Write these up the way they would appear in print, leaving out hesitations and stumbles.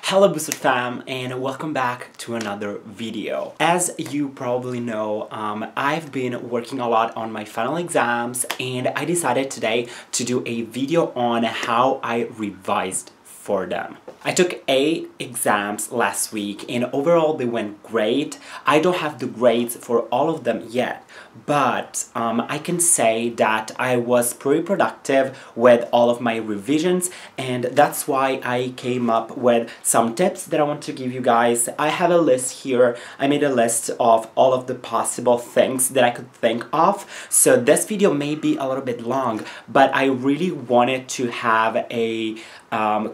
Hello Booster fam, and welcome back to another video. As you probably know, I've been working a lot on my final exams, and I decided today to do a video on how I revised for them. I took 8 exams last week and overall they went great. I don't have the grades for all of them yet, but I can say that I was pretty productive with all of my revisions, and that's why I came up with some tips that I want to give you guys. I have a list here. I made a list of all of the possible things that I could think of, so this video may be a little bit long, but I really wanted to have a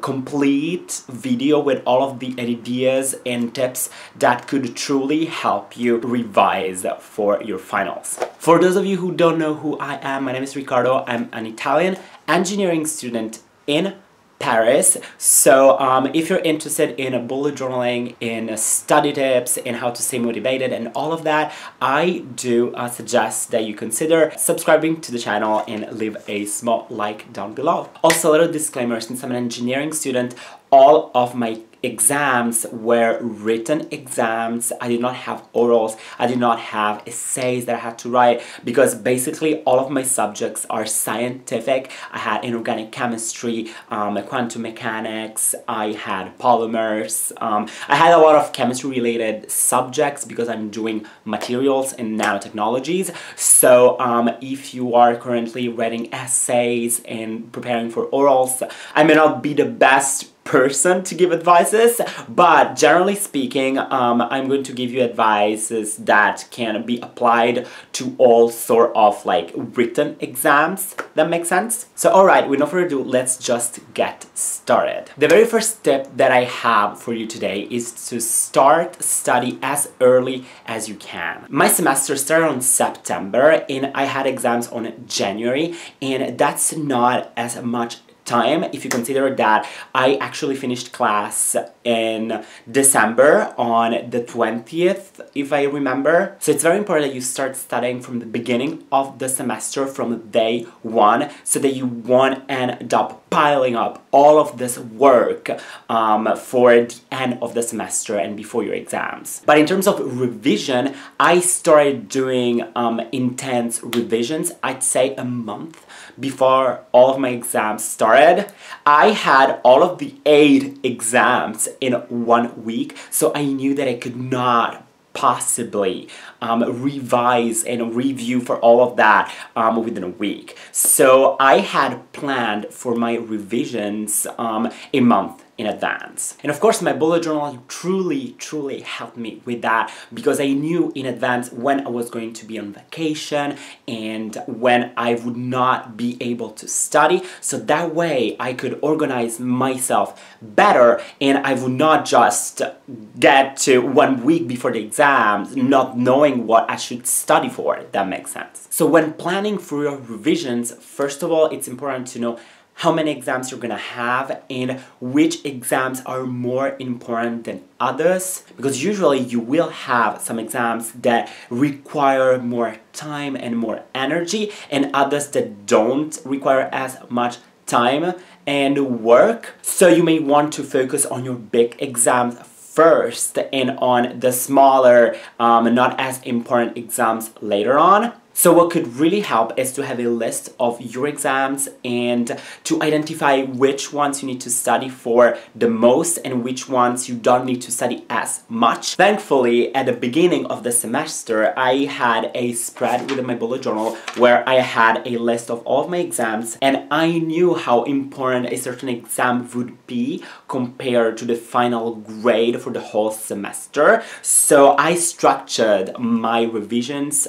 complete video with all of the ideas and tips that could truly help you revise for your finals. For those of you who don't know who I am, my name is Riccardo. I'm an Italian engineering student in Paris. So if you're interested in bullet journaling, in study tips, in how to stay motivated and all of that, I do suggest that you consider subscribing to the channel and leave a small like down below. Also, a little disclaimer, since I'm an engineering student, all of my exams were written exams. I did not have orals, I did not have essays that I had to write, because basically all of my subjects are scientific. I had inorganic chemistry, quantum mechanics, I had polymers, I had a lot of chemistry related subjects because I'm doing materials and nanotechnologies. So if you are currently writing essays and preparing for orals, I may not be the best person to give advices, but generally speaking, I'm going to give you advices that can be applied to all sort of like written exams. That makes sense? So alright, with no further ado, let's just get started. The very first tip that I have for you today is to start study as early as you can. My semester started on September and I had exams on January, and that's not as much time if you consider that I actually finished class in December on the 20th, if I remember. So it's very important that you start studying from the beginning of the semester, from day one, so that you won't end up piling up all of this work for the end of the semester and before your exams. But in terms of revision, I started doing intense revisions, I'd say a month before all of my exams started. I had all of the 8 exams in 1 week, so I knew that I could not possibly revise and review for all of that within a week. So I had planned for my revisions a month in advance. And of course my bullet journal truly helped me with that, because I knew in advance when I was going to be on vacation and when I would not be able to study, so that way I could organize myself better and I would not just get to 1 week before the exams not knowing what I should study for, if that makes sense. So when planning for your revisions, first of all, it's important to know how many exams you're gonna have and which exams are more important than others, because usually you will have some exams that require more time and more energy and others that don't require as much time and work. So you may want to focus on your big exams first and on the smaller, not as important exams later on. So what could really help is to have a list of your exams and to identify which ones you need to study for the most and which ones you don't need to study as much. Thankfully, at the beginning of the semester, I had a spread within my bullet journal where I had a list of all of my exams, and I knew how important a certain exam would be compared to the final grade for the whole semester. So I structured my revisions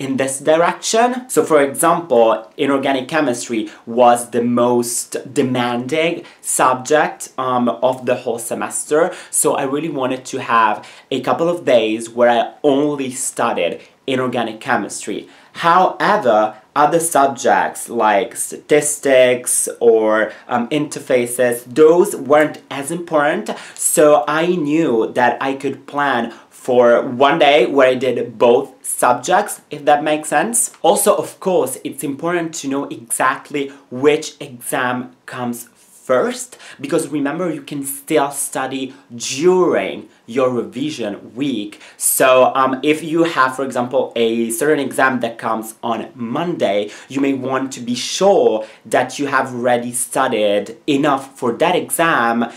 in this direction. So for example, inorganic chemistry was the most demanding subject of the whole semester, so I really wanted to have a couple of days where I only studied inorganic chemistry. However, other subjects like statistics or interfaces, those weren't as important, so I knew that I could plan for 1 day where I did both subjects, if that makes sense. Also, of course, it's important to know exactly which exam comes first, because remember, you can still study during your revision week. So if you have, for example, a certain exam that comes on Monday, you may want to be sure that you have already studied enough for that exam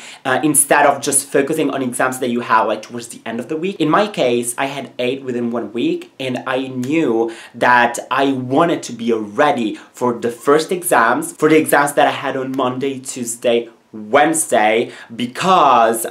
instead of just focusing on exams that you have like towards the end of the week. In my case, I had 8 within 1 week, and I knew that I wanted to be ready for the first exams, for the exams that I had on Monday, Tuesday, Wednesday, because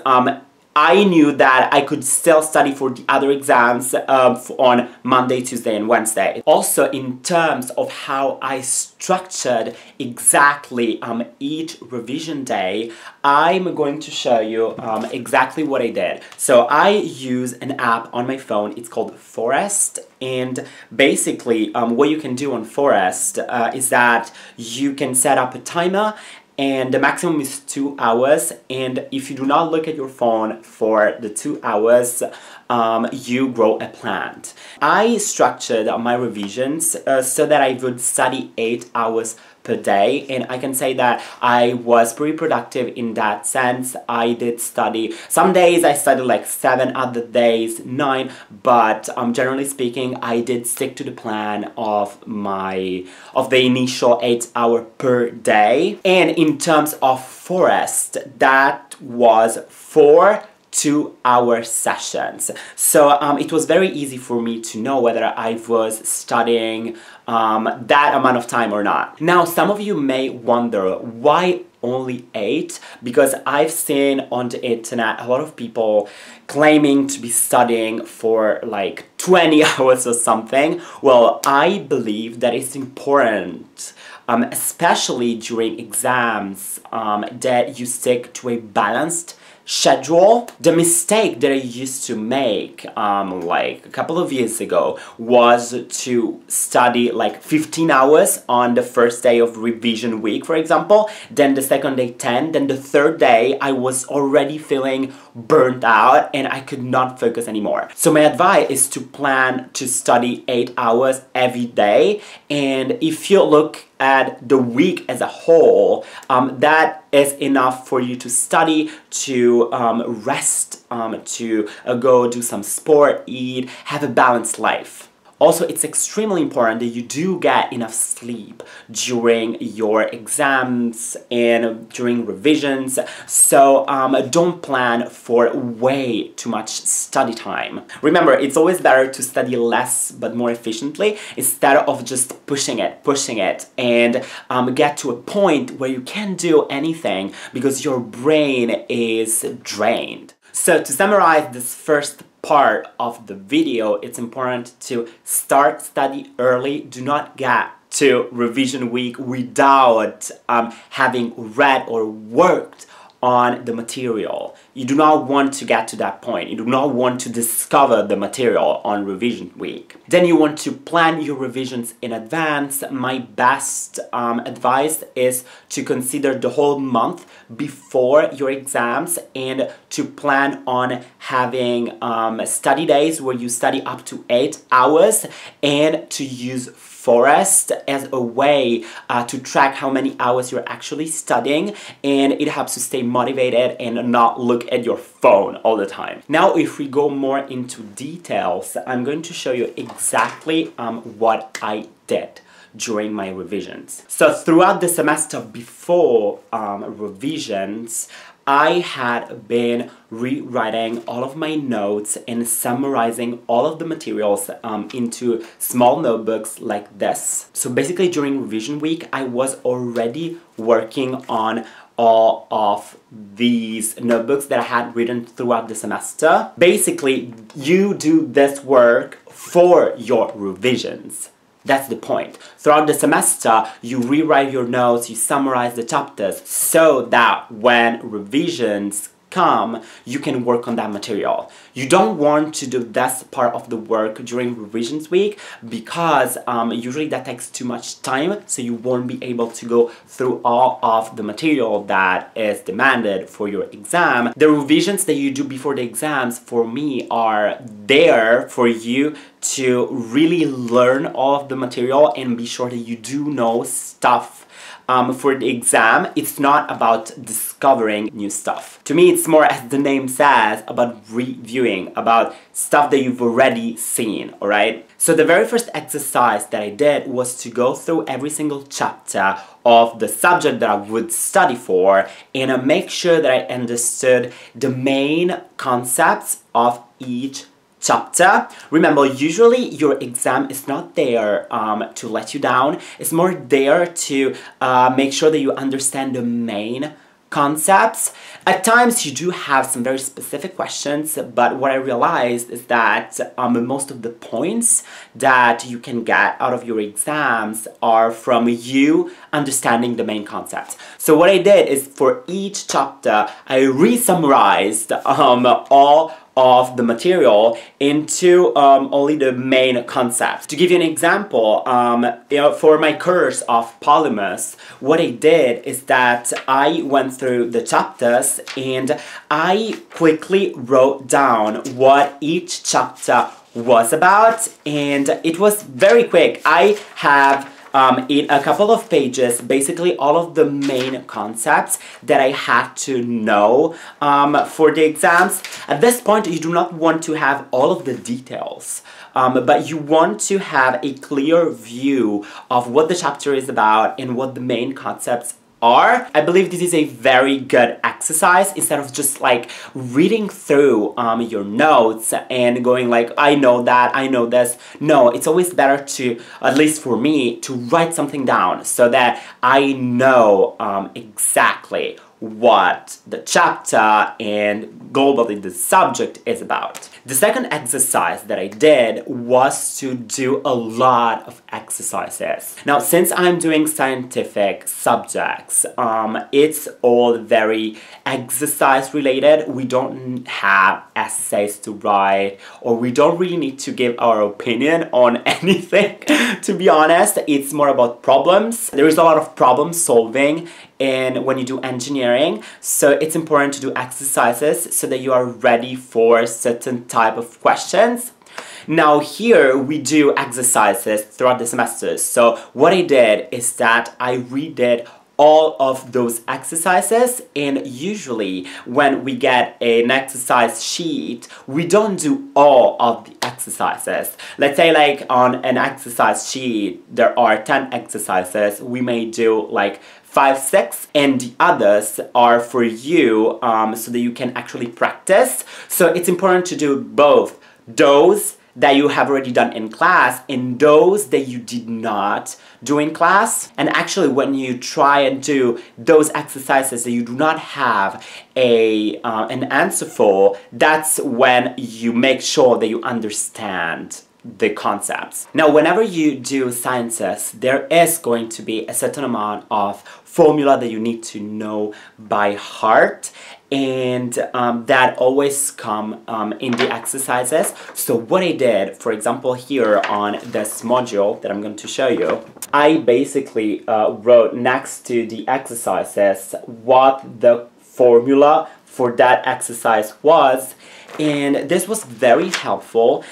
I knew that I could still study for the other exams on Monday, Tuesday, and Wednesday. Also, in terms of how I structured exactly each revision day, I'm going to show you exactly what I did. So I use an app on my phone. It's called Forest. And basically, what you can do on Forest is that you can set up a timer, and the maximum is 2 hours, and if you do not look at your phone for the 2 hours, you grow a plant. I structured my revisions so that I would study 8 hours per day, and I can say that I was pretty productive in that sense. I did study. Some days I studied like 7, other days 9, but generally speaking, I did stick to the plan of the initial 8 hour per day. And in terms of Forest, that was 4 2-hour sessions. So it was very easy for me to know whether I was studying that amount of time or not. Now, some of you may wonder, why only 8? Because I've seen on the internet a lot of people claiming to be studying for like 20 hours or something. Well, I believe that it's important, especially during exams, that you stick to a balanced schedule. The mistake that I used to make like a couple of years ago was to study like 15 hours on the first day of revision week, for example, then the second day 10, then the third day I was already feeling burnt out and I could not focus anymore. So my advice is to plan to study 8 hours every day, and if you look at the week as a whole, that is enough for you to study, to rest, to go do some sport, eat, have a balanced life. Also, it's extremely important that you do get enough sleep during your exams and during revisions. So don't plan for way too much study time. Remember, it's always better to study less but more efficiently instead of just pushing it, and get to a point where you can't do anything because your brain is drained. So to summarize this first part of the video, it's important to start study early. Do not get to revision week without having read or worked on the material. You do not want to get to that point. You do not want to discover the material on revision week. Then you want to plan your revisions in advance. My best advice is to consider the whole month before your exams and to plan on having study days where you study up to 8 hours, and to use Forest as a way to track how many hours you're actually studying, and it helps you stay motivated and not look at your phone all the time. Now, if we go more into details, I'm going to show you exactly what I did during my revisions. So throughout the semester before revisions, I had been rewriting all of my notes and summarizing all of the materials into small notebooks like this. So basically during revision week, I was already working on all of these notebooks that I had written throughout the semester. Basically, you do this work for your revisions. That's the point. Throughout the semester, you rewrite your notes, you summarize the chapters so that when revisions come, you can work on that material. You don't want to do this part of the work during revisions week because usually that takes too much time, so you won't be able to go through all of the material that is demanded for your exam. The revisions that you do before the exams, for me, are there for you to really learn all of the material and be sure that you do know stuff for the exam, it's not about discovering new stuff. To me, it's more, as the name says, about reviewing, about stuff that you've already seen, alright? So the very first exercise that I did was to go through every single chapter of the subject that I would study for and make sure that I understood the main concepts of each chapter. Remember, usually your exam is not there to let you down. It's more there to make sure that you understand the main concepts. At times you do have some very specific questions, but what I realized is that most of the points that you can get out of your exams are from you understanding the main concepts. So what I did is, for each chapter, I re-summarized all of the material into only the main concepts. To give you an example, for my course of polymers, what I did is that I went through the chapters and I quickly wrote down what each chapter was about, and it was very quick. I have in a couple of pages, basically all of the main concepts that I had to know for the exams. At this point, you do not want to have all of the details, but you want to have a clear view of what the chapter is about and what the main concepts are. I believe this is a very good exercise, instead of just like reading through your notes and going like, I know that, I know this. No, it's always better to, at least for me, to write something down so that I know exactly what the chapter and globally the subject is about. The second exercise that I did was to do a lot of exercises. Now, since I'm doing scientific subjects, it's all very exercise related. We don't have essays to write, or we don't really need to give our opinion on anything. To be honest, it's more about problems. There is a lot of problem solving when you do engineering, so it's important to do exercises so that you are ready for certain type of questions. Now here we do exercises throughout the semester, so what I did is that I redid all of those exercises, and usually when we get an exercise sheet, we don't do all of the exercises. Let's say like on an exercise sheet there are 10 exercises, we may do like 5, 6, and the others are for you so that you can actually practice. So it's important to do both those that you have already done in class and those that you did not do in class. And actually, when you try and do those exercises that you do not have an answer for, that's when you make sure that you understand the concepts. Now, whenever you do sciences, there is going to be a certain amount of formula that you need to know by heart, and that always come in the exercises. So what I did, for example, here on this module that I'm going to show you, I basically wrote next to the exercises what the formula for that exercise was. And this was very helpful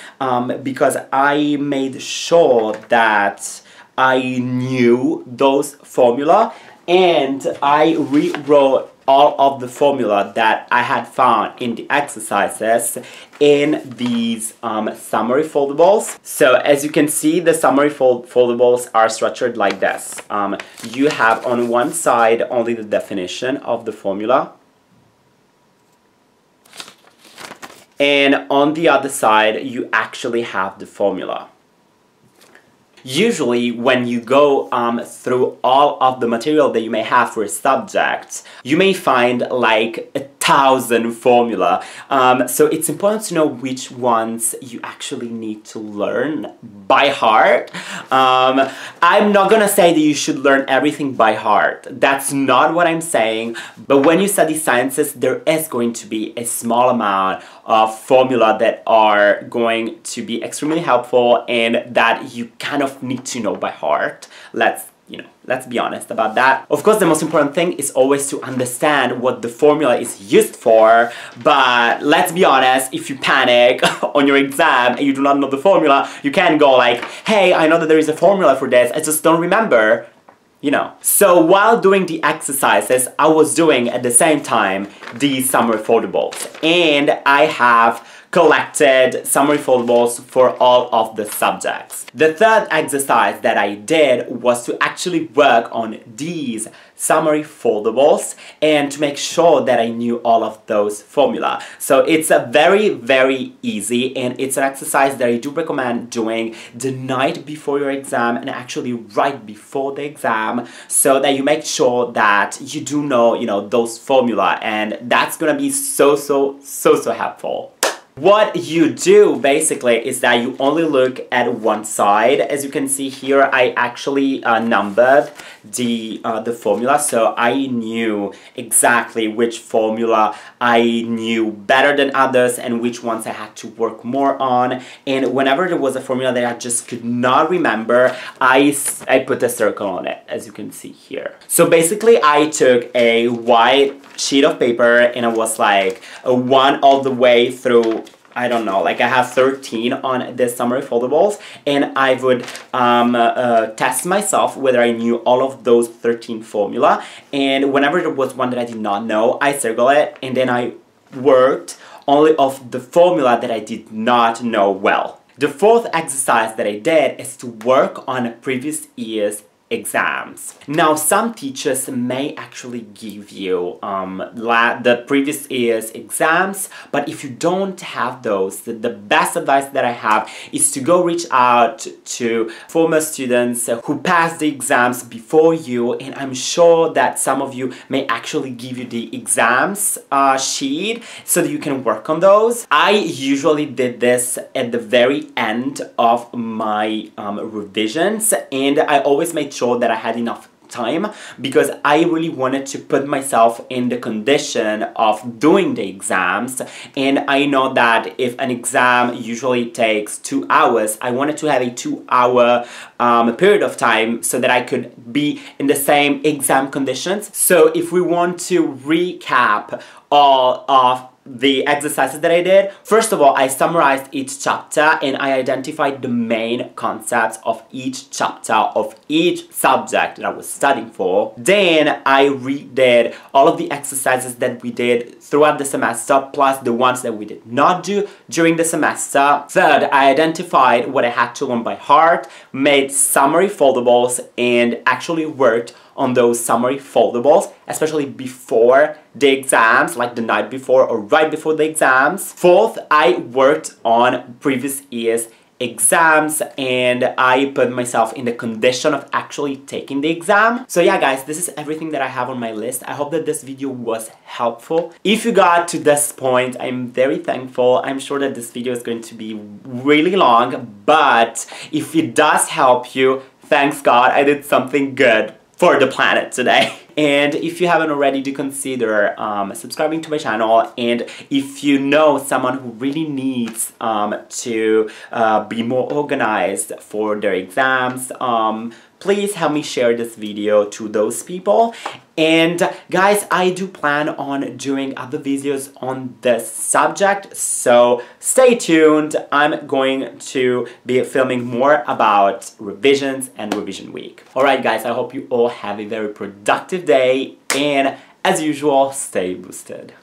because I made sure that I knew those formula, and I rewrote all of the formula that I had found in the exercises in these summary foldables. So as you can see, the summary foldables are structured like this. You have on one side only the definition of the formula, and on the other side you actually have the formula. Usually when you go through all of the material that you may have for a subject, you may find like 1,000 formula. So it's important to know which ones you actually need to learn by heart. I'm not gonna say that you should learn everything by heart. That's not what I'm saying. But when you study sciences, there is going to be a small amount of formula that are going to be extremely helpful and that you kind of need to know by heart. Let's be honest about that. Of course, the most important thing is always to understand what the formula is used for, but let's be honest, if you panic on your exam and you do not know the formula, you can go like, hey, I know that there is a formula for this, I just don't remember. you know. So while doing the exercises, I was doing at the same time these summary foldables, and I have collected summary foldables for all of the subjects. The third exercise that I did was to actually work on these summary foldables and to make sure that I knew all of those formula. So it's a very easy, and it's an exercise that I do recommend doing the night before your exam and actually right before the exam, so that you make sure that you do know, you know, those formula, and that's gonna be so helpful. What you do basically is that you only look at one side. As you can see here, I actually numbered the formula, so I knew exactly which formula I knew better than others and which ones I had to work more on. And whenever there was a formula that I just could not remember, I put a circle on it, as you can see here. So basically I took a white sheet of paper and I was like one all the way through, I don't know, like I have 13 on the summary foldables, and I would test myself whether I knew all of those 13 formula, and whenever there was one that I did not know, I circle it, and then I worked only of the formula that I did not know well. The fourth exercise that I did is to work on previous year's exams. Now, some teachers may actually give you the previous year's exams, but if you don't have those, the best advice that I have is to go reach out to former students who passed the exams before you, and I'm sure that some of you may actually give you the exams sheet so that you can work on those. I usually did this at the very end of my revisions, and I always made sure that I had enough time because I really wanted to put myself in the condition of doing the exams. And I know that if an exam usually takes 2 hours, I wanted to have a 2-hour period of time so that I could be in the same exam conditions. So if we want to recap all of the exercises that I did, first of all, I summarized each chapter and I identified the main concepts of each chapter of each subject that I was studying for. Then I redid all of the exercises that we did throughout the semester, plus the ones that we did not do during the semester. Third, I identified what I had to learn by heart, made summary foldables, and actually worked on those summary foldables, especially before the exams, like the night before or right before the exams. Fourth, I worked on previous year's exams and I put myself in the condition of actually taking the exam. So yeah guys, this is everything that I have on my list. I hope that this video was helpful. If you got to this point, I'm very thankful. I'm sure that this video is going to be really long, but if it does help you, thanks God, I did something good for the planet today. And if you haven't already, do consider subscribing to my channel, and if you know someone who really needs to be more organized for their exams, please help me share this video to those people. And guys, I do plan on doing other videos on this subject, so stay tuned. I'm going to be filming more about revisions and revision week. Alright guys, I hope you all have a very productive day, and as usual, stay boosted.